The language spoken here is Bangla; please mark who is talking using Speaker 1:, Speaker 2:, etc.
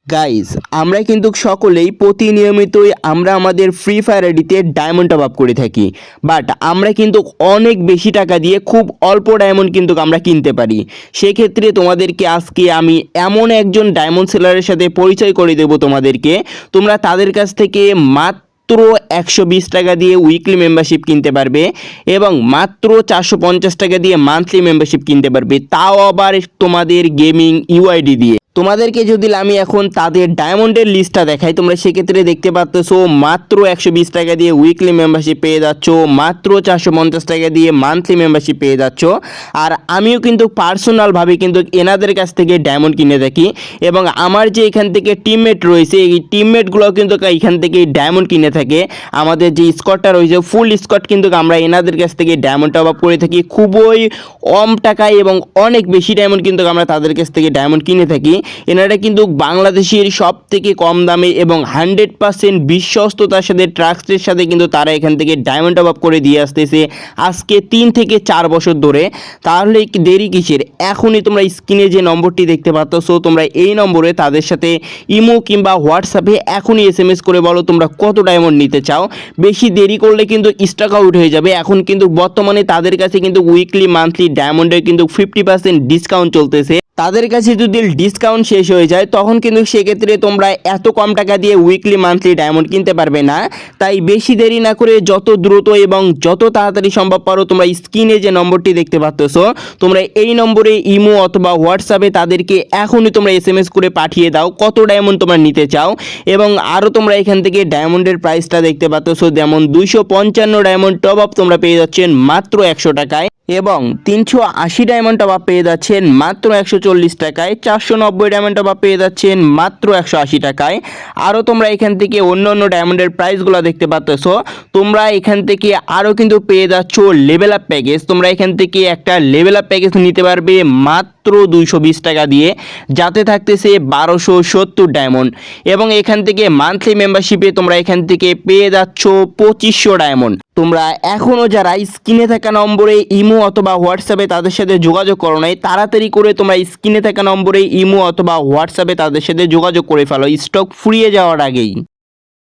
Speaker 1: গাইজ আমরা কিন্তু সকলেই প্রতিনিয়মিতই আমরা আমাদের ফ্রি ফায়ার আইডিতে ডায়মন্ড টপ আপ করে থাকি। বাট আমরা কিন্তু অনেক বেশি টাকা দিয়ে খুব অল্প ডায়মন্ড কিন্তু আমরা কিনতে পারি। সেক্ষেত্রে তোমাদেরকে আজকে আমি এমন একজন ডায়মন্ড সেলারের সাথে পরিচয় করে দেবো তোমাদেরকে, তোমরা তাদের কাছ থেকে মাত্র 120 টাকা দিয়ে উইকলি মেম্বারশিপ কিনতে পারবে এবং মাত্র 450 টাকা দিয়ে মান্থলি মেম্বারশিপ কিনতে পারবে, তাও আবার তোমাদের গেমিং ইউআইডি দিয়ে। তোমাদেরকে যদি আমি এখন তাদের ডায়মন্ডের লিস্টটা দেখাই, তোমরা সেক্ষেত্রে দেখতে পাচ্ছো মাত্র 120 টাকা দিয়ে উইকলি মেম্বারশিপ পেয়ে যাচ্ছ, মাত্র 450 টাকা দিয়ে মান্থলি মেম্বারশিপ পেয়ে যাচ্ছ। আর আমিও কিন্তু পার্সোনালভাবে কিন্তু এনাদের কাছ থেকে ডায়মন্ড কিনে থাকি এবং আমার যে এখান থেকে টিমমেট রয়েছে এই টিমমেটগুলোও কিন্তু এখান থেকে ডায়মন্ড কিনে থাকে। আমাদের যে স্কোয়াডটা রয়েছে ফুল স্কোয়াড কিন্তু আমরা এনাদের কাছ থেকে ডায়মন্ড টপ আপ করে থাকি খুবই কম টাকায় এবং অনেক বেশি ডায়মন্ড কিন্তু আমরা তাদের কাছ থেকে ডায়মন্ড কিনে থাকি। এনারা কিন্তু বাংলাদেশের সব থেকে কম দামে এবং 100% বিশ্বস্ততার সাথে ট্রাস্টের সাথে কিন্তু তারা এখান থেকে ডায়মন্ড টপ আপ করে দিয়ে আসতেছে আজকে 3 থেকে 4 বছর ধরে। তাহলে দেরি কিসের, এখনই তোমরা স্ক্রিনে যে নম্বরটি দেখতে পাচ্ছ তোমরা এই নম্বরে তাদের সাথে ইমো কিংবা হোয়াটসঅ্যাপে এখনই SMS করে বলো তোমরা কত ডায়মন্ড নিতে চাও। বেশি দেরি করলে কিন্তু স্টক আউট হয়ে যাবে। এখন কিন্তু বর্তমানে তাদের কাছে কিন্তু উইকলি মান্থলি ডায়মন্ডের কিন্তু 50% ডিসকাউন্ট চলতেছে। তাদের কাছে যদি ডিসকাউন্ট শেষ হয়ে যায় তখন কিন্তু সেক্ষেত্রে তোমরা এত কম টাকা দিয়ে উইকলি মান্থলি ডায়মন্ড কিনতে পারবে না। তাই বেশি দেরি না করে যত দ্রুত এবং যত তাড়াতাড়ি সম্ভব পারো তোমরা স্ক্রিনে যে নম্বরটি দেখতে পাচ্ছ তোমরা এই নম্বরে ইমো অথবা হোয়াটসঅ্যাপে তাদেরকে এখনই তোমরা SMS করে পাঠিয়ে দাও কত ডায়মন্ড তোমরা নিতে চাও। এবং আরও তোমরা এখান থেকে ডায়মন্ডের প্রাইসটা দেখতে পাচ্ছ, যেমন 255 ডায়মন্ড টপ আপ তোমরা পেয়ে যাচ্ছেন মাত্র 100 টাকায় এবং 380 ডায়মন্ড টপ আপ পেয়ে যাচ্ছেন মাত্র 140 টাকায়, 490 ডায়মন্ড টপ আপ পেয়ে যাচ্ছেন মাত্র 180 টাকায়। আরও তোমরা এখান থেকে অন্য অন্য ডায়মন্ডের প্রাইসগুলো দেখতে পাচ্ছ। তোমরা এখান থেকে আরও কিন্তু পেয়ে যাচ্ছ লেভেল আপ প্যাকেজ। তোমরা এখান থেকে একটা লেভেল আপ প্যাকেজ নিতে পারবে মাত্র 220 টাকা দিয়ে, যাতে থাকতেছে 1270 ডায়মন্ড এবং এখান থেকে মান্থলি মেম্বারশিপে তোমরা এখান থেকে পেয়ে যাচ্ছ 2500 ডায়মন্ড। তোমরা এখনও যারা স্ক্রিনে থাকা নম্বরে ইমো অথবা হোয়াটসঅ্যাপে তাদের সাথে যোগাযোগ করো নাই, তাড়াতাড়ি করে তোমরা স্ক্রিনে থাকা নম্বরে ইমো অথবা হোয়াটসঅ্যাপে তাদের সাথে যোগাযোগ করে ফেলো স্টক ফুরিয়ে যাওয়ার আগেই।